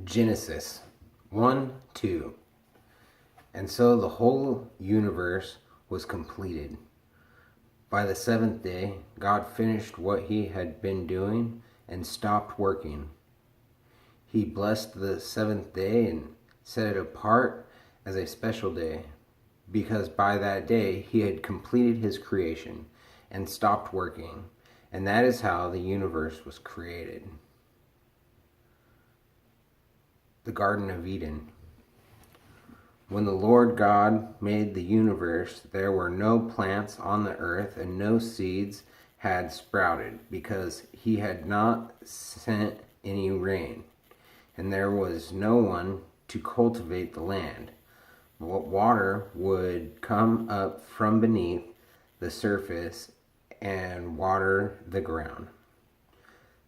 Genesis 1:2. And so the whole universe was completed. By the seventh day, God finished what he had been doing and stopped working. He blessed the seventh day and set it apart as a special day, because by that day he had completed his creation and stopped working. And that is how the universe was created. The Garden of Eden. When the Lord God made the universe, there were no plants on the earth, and no seeds had sprouted, because he had not sent any rain, and there was no one to cultivate the land. Water would come up from beneath the surface and water the ground.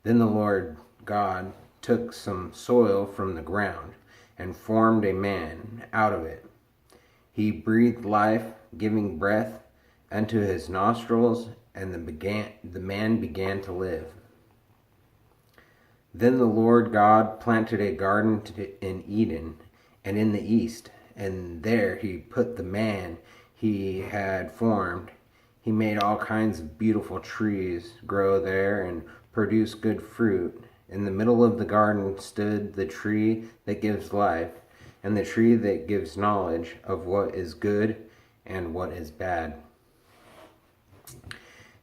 Then the Lord God took some soil from the ground and formed a man out of it. He breathed life, giving breath unto his nostrils, and the man began to live. Then the Lord God planted a garden in Eden and in the east, and there he put the man he had formed. He made all kinds of beautiful trees grow there and produce good fruit. In the middle of the garden stood the tree that gives life, and the tree that gives knowledge of what is good and what is bad.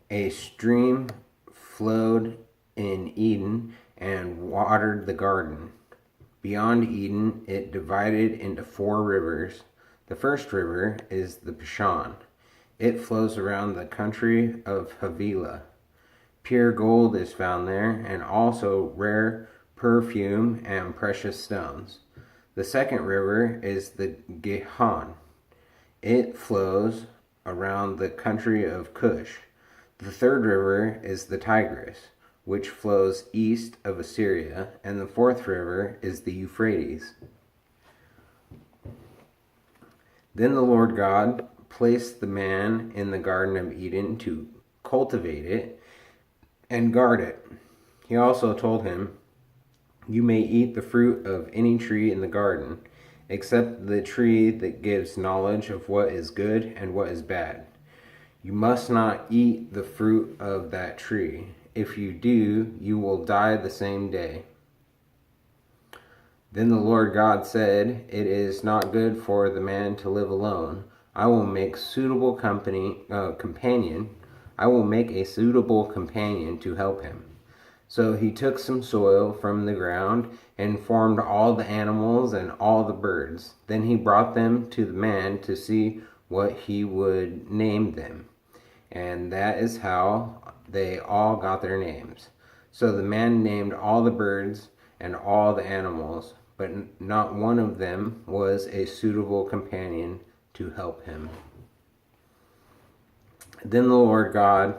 A stream flowed in Eden and watered the garden. Beyond Eden, it divided into 4 rivers. The first river is the Pishon. It flows around the country of Havilah. Pure gold is found there, and also rare perfume and precious stones. The second river is the Gihon. It flows around the country of Cush. The third river is the Tigris, which flows east of Assyria, and the fourth river is the Euphrates. Then the Lord God placed the man in the Garden of Eden to cultivate it and guard it. He also told him, "You may eat the fruit of any tree in the garden, except the tree that gives knowledge of what is good and what is bad. You must not eat the fruit of that tree. If you do, you will die the same day." Then the Lord God said, "It is not good for the man to live alone. I will make I will make a suitable companion to help him." So he took some soil from the ground and formed all the animals and all the birds. Then he brought them to the man to see what he would name them. And that is how they all got their names. So the man named all the birds and all the animals, but not one of them was a suitable companion to help him. Then the Lord God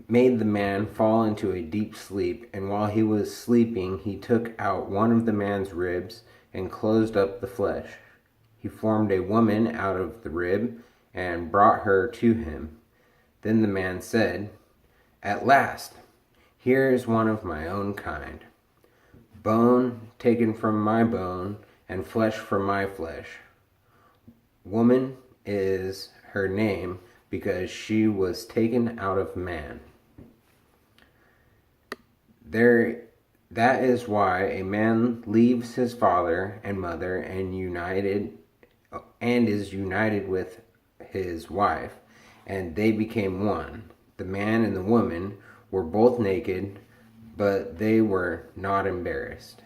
made the man fall into a deep sleep, and while he was sleeping, he took out one of the man's ribs and closed up the flesh. He formed a woman out of the rib and brought her to him. Then the man said, "At last, here is one of my own kind, bone taken from my bone and flesh from my flesh. Woman is her name, because she was taken out of man." That is why a man leaves his father and mother and is united with his wife, and they became one. The man and the woman were both naked, but they were not embarrassed.